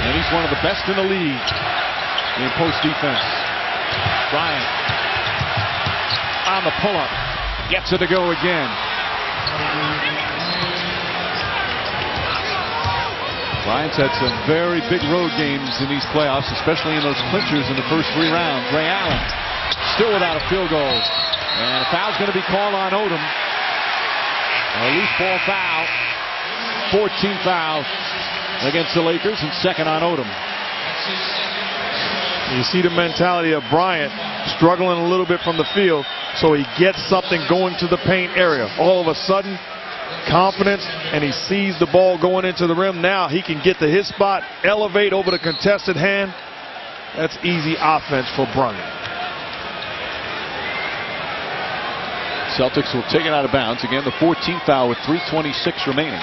And he's one of the best in the league in post defense. Bryant on the pull-up. Gets it to go again. Bryant's had some very big road games in these playoffs, especially in those clinchers in the first 3 rounds. Ray Allen still without a field goal. And a foul's going to be called on Odom. A loose ball foul. 14th foul against the Lakers, and second on Odom. You see the mentality of Bryant struggling a little bit from the field, so he gets something going to the paint area. All of a sudden, confidence, and he sees the ball going into the rim. Now he can get to his spot, elevate over the contested hand. That's easy offense for Bryant. Celtics will take it out of bounds. Again, the 14th foul with 3:26 remaining.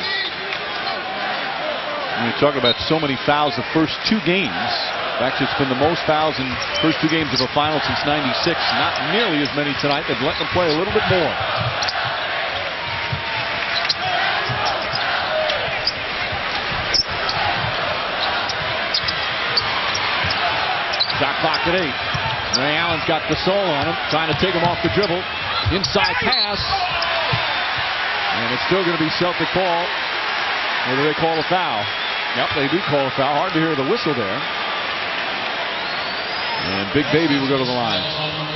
And we talk about so many fouls the first 2 games. In fact, it's been the most fouls in the first 2 games of a final since '96. Not nearly as many tonight. They've let them play a little bit more. Shot clock at 8. Ray Allen's got Gasol on him, trying to take him off the dribble. Inside pass. And it's still going to be Celtic ball. Or do they call a foul? Yep, they do call a foul. Hard to hear the whistle there. And Big Baby will go to the line.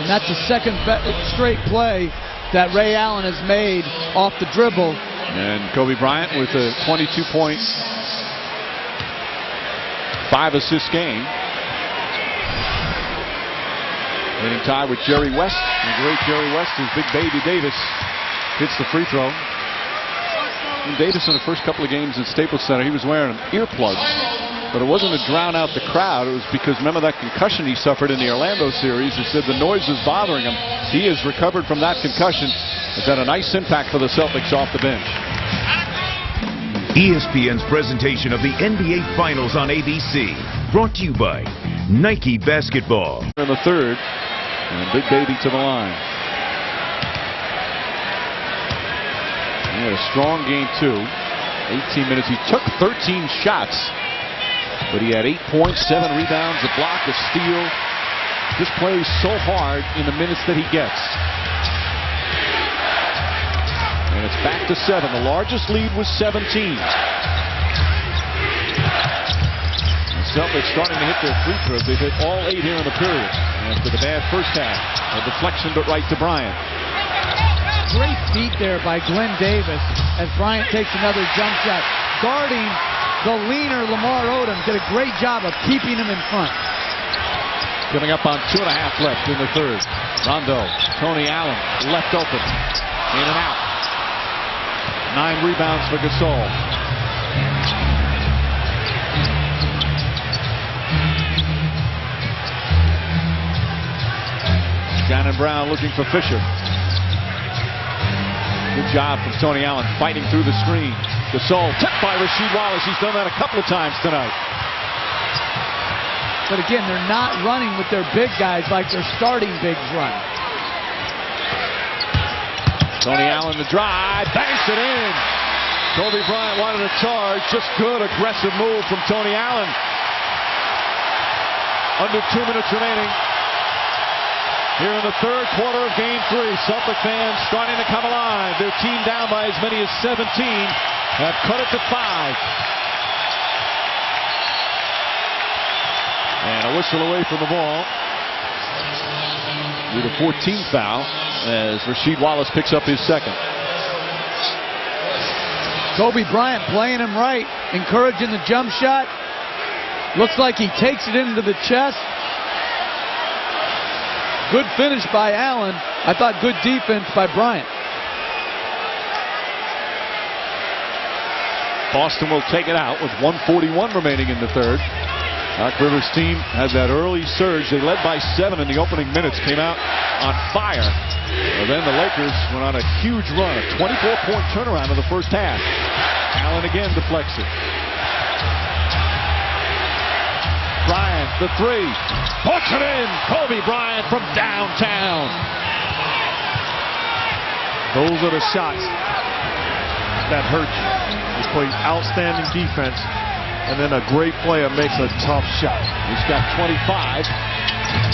And that's the second straight play that Ray Allen has made off the dribble. And Kobe Bryant with a 22-point, 5-assist game. Hitting tie with Jerry West. The great Jerry West is Big Baby Davis hits the free throw. And Davis in the first couple of games at Staples Center, he was wearing earplugs. But it wasn't to drown out the crowd. It was because, remember that concussion he suffered in the Orlando series? He said the noise was bothering him. He has recovered from that concussion. Has had a nice impact for the Celtics off the bench. ESPN's presentation of the NBA Finals on ABC. Brought to you by Nike Basketball. In the third. And Big Baby to the line. He had a strong game, too. 18 minutes. He took 13 shots. But he had 8 points, 7 rebounds, a block, a steal. Just plays so hard in the minutes that he gets. And it's back to 7. The largest lead was 17. The Celtics starting to hit their free throws. They've hit all 8 here in the period. After the bad first half. A deflection, but right to Bryant. Great feat there by Glenn Davis as Bryant takes another jump shot. Guarding the leaner Lamar Odom, did a great job of keeping him in front. Coming up on 2.5 left in the third. Rondo, Tony Allen, left open. In and out. 9 rebounds for Gasol. Shannon Brown looking for Fisher. Good job from Tony Allen fighting through the screen. Gasol tipped by Rasheed Wallace. He's done that a couple of times tonight. But again, they're not running with their big guys like their starting bigs run. Tony Allen the drive, banks it in. Kobe Bryant wanted a charge. Just good aggressive move from Tony Allen. Under 2 minutes remaining. Here in the third quarter of Game 3, Celtic fans starting to come alive. Their team down by as many as 17, have cut it to 5. And a whistle away from the ball. With a 14th foul as Rasheed Wallace picks up his second. Kobe Bryant playing him right, encouraging the jump shot. Looks like he takes it into the chest. Good finish by Allen. I thought good defense by Bryant. Boston will take it out with 1:41 remaining in the third. Doc Rivers' team had that early surge. They led by 7 in the opening minutes, came out on fire. And then the Lakers went on a huge run, a 24-point turnaround in the first half. Allen again deflects it. Bryant, the 3. Puts it in! Kobe Bryant from downtown. Those are the shots that hurt you. He played outstanding defense and then a great player makes a tough shot. He's got 25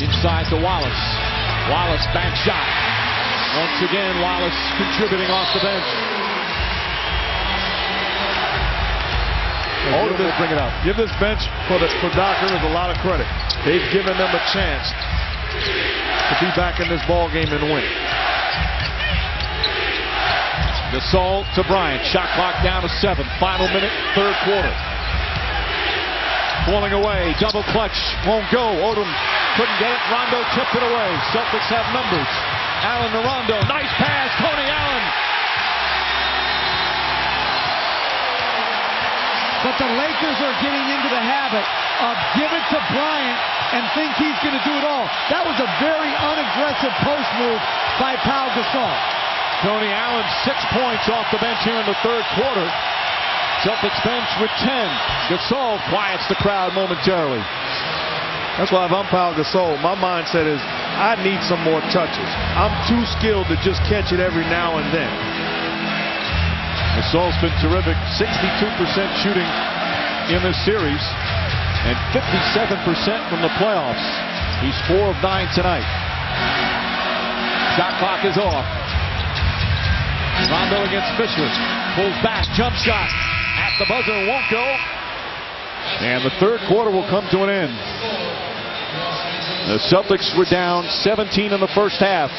inside to Wallace. Wallace back shot. Once again, Wallace contributing off the bench. Odom will bring it up. Give this bench for Doc Rivers a lot of credit. They've given them a chance to be back in this ball game and win. Gasol to Bryant. Shot clock down to 7. Final minute, third quarter. Falling away. Double clutch. Won't go. Odom couldn't get it. Rondo tipped it away. Celtics have numbers. Allen to Rondo. Nice pass. Tony Allen. But the Lakers are getting into the habit of give it to Bryant and think he's going to do it all. That was a very unaggressive post move by Pau Gasol. Tony Allen, 6 points off the bench here in the third quarter. Celtics bench with 10. Gasol quiets the crowd momentarily. That's why if I'm Pau Gasol, my mindset is I need some more touches. I'm too skilled to just catch it every now and then. Gasol's been terrific. 62% shooting in this series and 57% from the playoffs. He's 4 of 9 tonight. Shot clock is off. Rondo against Fisher. Pulls back. Jump shot. At the buzzer. Won't go. And the third quarter will come to an end. The Celtics were down 17 in the first half.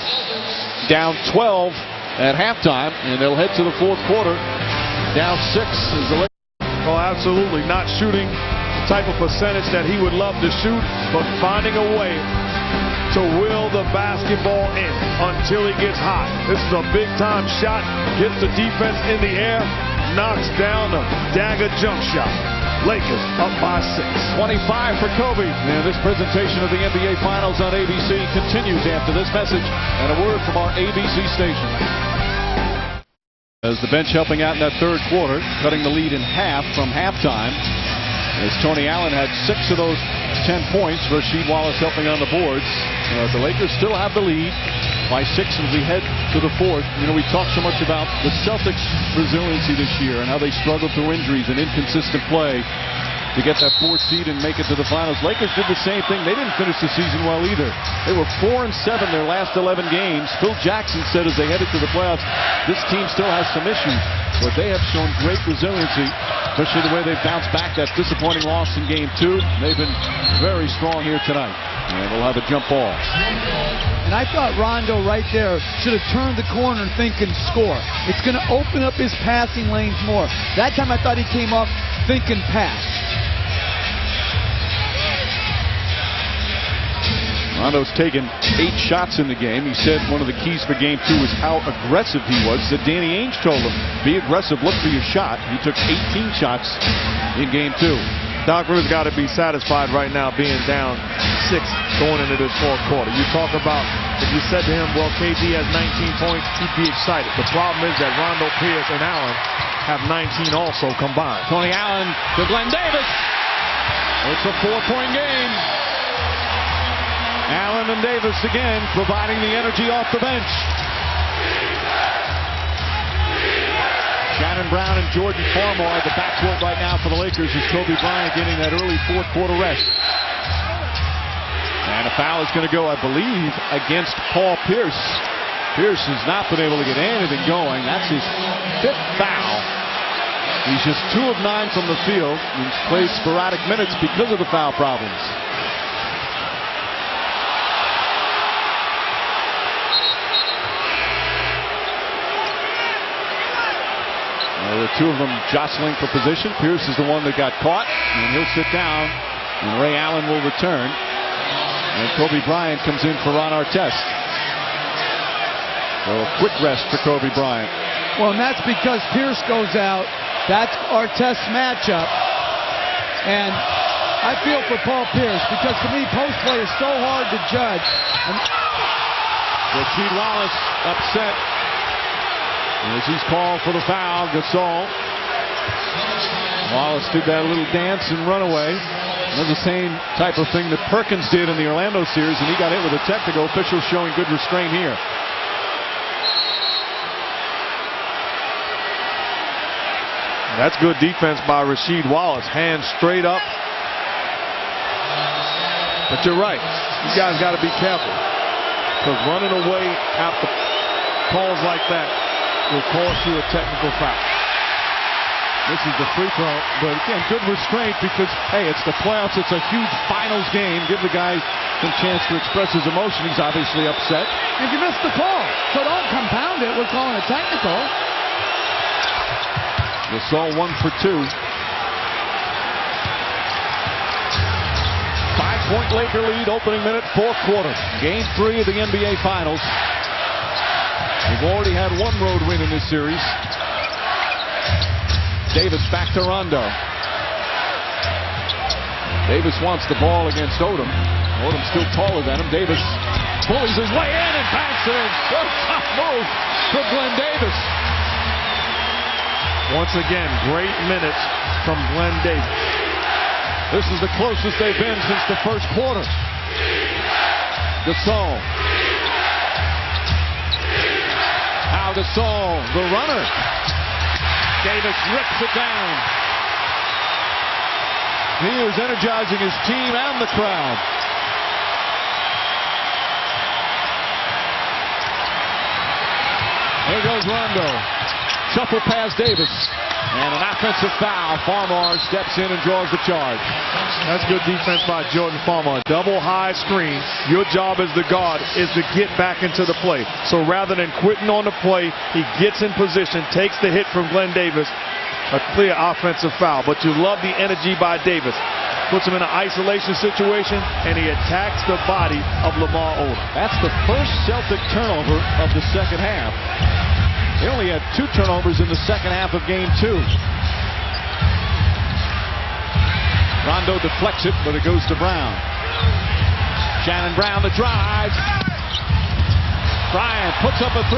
Down 12 at halftime. And they'll head to the fourth quarter. Down 6 as the Lakers. Oh, absolutely. Not shooting the type of percentage that he would love to shoot, but finding a way to will the basketball in until he gets hot. This is a big-time shot. Gets the defense in the air. Knocks down the dagger jump shot. Lakers up by 6. 25 for Kobe. And this presentation of the NBA Finals on ABC continues after this message and a word from our ABC station. As the bench helping out in that third quarter, cutting the lead in half from halftime. As Tony Allen had 6 of those 10 points. Rasheed Wallace helping on the boards. The Lakers still have the lead by 6 as we head to the fourth. You know, we talked so much about the Celtics' resiliency this year and how they struggled through injuries and inconsistent play to get that 4th seed and make it to the finals. Lakers did the same thing. They didn't finish the season well either. They were 4-7 their last 11 games. Phil Jackson said as they headed to the playoffs, this team still has some issues, but they have shown great resiliency, especially the way they've bounced back that disappointing loss in Game 2. They've been very strong here tonight, and they'll have a jump ball. And I thought Rondo right there should have turned the corner and think and score. It's going to open up his passing lanes more. That time I thought he came up thinking pass. Rondo's taken 8 shots in the game. He said one of the keys for Game 2 was how aggressive he was. That Danny Ainge told him, be aggressive, look for your shot. He took 18 shots in Game 2. Doc Rivers got to be satisfied right now being down 6 going into this fourth quarter. You talk about, if you said to him, well, KD has 19 points, he'd be excited. The problem is that Rondo, Pierce, and Allen have 19 also combined. Tony Allen to Glenn Davis. It's a 4-point game. Allen and Davis again providing the energy off the bench. Shannon Brown and Jordan Farmar are the backcourt right now for the Lakers as Kobe Bryant getting that early fourth quarter rest. And a foul is going to go, I believe, against Paul Pierce. Pierce has not been able to get anything going. That's his 5th foul. He's just 2 of 9 from the field. He's played sporadic minutes because of the foul problems. The 2 of them jostling for position. Pierce is the one that got caught, and he'll sit down, and Ray Allen will return. And Kobe Bryant comes in for Ron Artest. So a quick rest for Kobe Bryant. Well, and that's because Pierce goes out. That's Artest's matchup. And I feel for Paul Pierce because to me, post play is so hard to judge. And Rasheed Wallace upset. As he's called for the foul, Gasol. Wallace did that little dance and run away. That's the same type of thing that Perkins did in the Orlando series, and he got hit with a technical. Officials showing good restraint here. That's good defense by Rasheed Wallace. Hands straight up. But you're right. You guys got to be careful. Because running away after calls like that will cost you a technical foul. This is the free throw, but again, good restraint because, hey, it's the playoffs. It's a huge finals game. Give the guy some chance to express his emotion. He's obviously upset. And you missed the call, so don't compound it. We're calling a technical. Gasol 1 for 2. 5-point Laker lead, opening minute, fourth quarter. Game 3 of the NBA Finals. We've already had one road win in this series. Davis back to Rondo. Davis wants the ball against Odom. Odom's still taller than him. Davis bullies his way in and banks it in. What a tough move from Glenn Davis. Once again, great minutes from Glenn Davis. This is the closest they've been since the first quarter. Gasol. Pau Gasol, the runner. Davis rips it down. He is energizing his team and the crowd. Here goes Rondo. Shuffle past Davis. And an offensive foul. Farmar steps in and draws the charge. That's good defense by Jordan Farmar. Double high screen. Your job as the guard is to get back into the play. So rather than quitting on the play, he gets in position, takes the hit from Glenn Davis. A clear offensive foul. But you love the energy by Davis. Puts him in an isolation situation, and he attacks the body of Lamar Odom. That's the first Celtic turnover of the second half. They only had 2 turnovers in the second half of game 2. Rondo deflects it, but it goes to Brown. Shannon Brown, the drive. Bryant puts up a 3.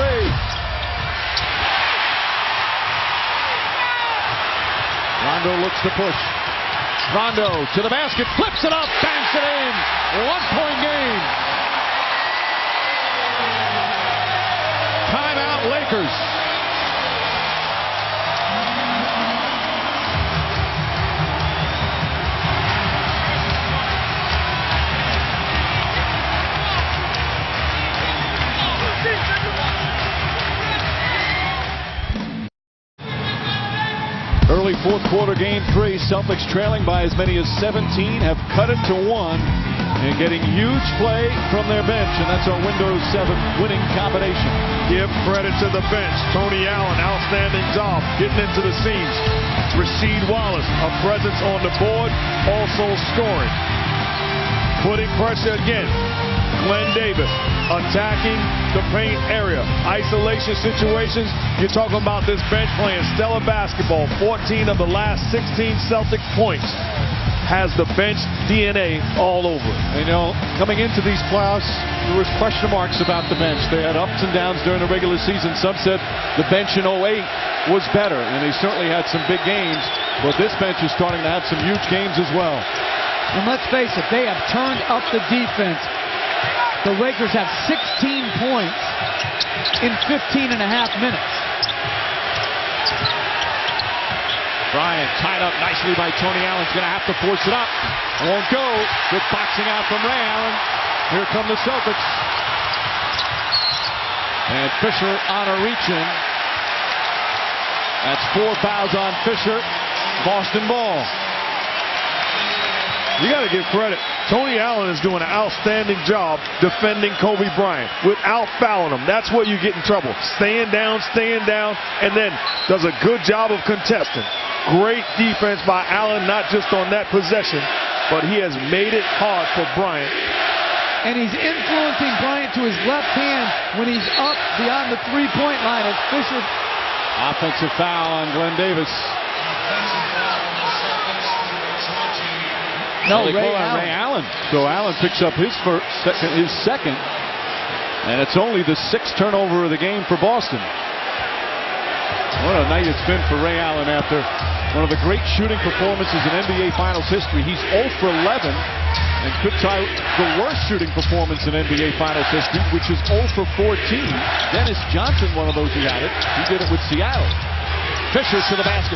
Rondo looks to push. Rondo to the basket, flips it up, banks it in. 1-point game. Timeout, Lakers. Early fourth quarter, game 3. Celtics trailing by as many as 17, have cut it to 1, and getting huge play from their bench, and that's our Windows 7 winning combination. Give credit to the bench. Tony Allen, outstanding job getting into the seams. Rasheed Wallace, a presence on the board, also scoring. Putting pressure again. Glenn Davis attacking the paint area. Isolation situations. You're talking about this bench playing stellar basketball. 14 of the last 16 Celtic points. Has the bench DNA all over. You know, coming into these playoffs, there was question marks about the bench. They had ups and downs during the regular season. Some said the bench in 08 was better, and they certainly had some big games. But this bench is starting to have some huge games as well. And let's face it, they have turned up the defense. The Lakers have 16 points in 15 and a half minutes. Bryant tied up nicely by Tony Allen's going to have to force it up. It won't go. Good boxing out from Ray Allen. Here come the Celtics. And Fisher on a reach-in. That's 4 fouls on Fisher. Boston ball. You got to give credit. Tony Allen is doing an outstanding job defending Kobe Bryant without fouling him. That's where you get in trouble. Staying down, and then does a good job of contesting. Great defense by Allen, not just on that possession, but he has made it hard for Bryant. And he's influencing Bryant to his left hand when he's up beyond the three-point line as Fisher. Offensive foul on Glenn Davis. No, Ray Allen. So Allen picks up his second, and it's only the 6th turnover of the game for Boston. What a night it's been for Ray Allen after one of the great shooting performances in NBA Finals history. He's 0 for 11 and could tie the worst shooting performance in NBA Finals history, which is 0 for 14. Dennis Johnson, one of those who had it. He did it with Seattle. Fisher to the basket.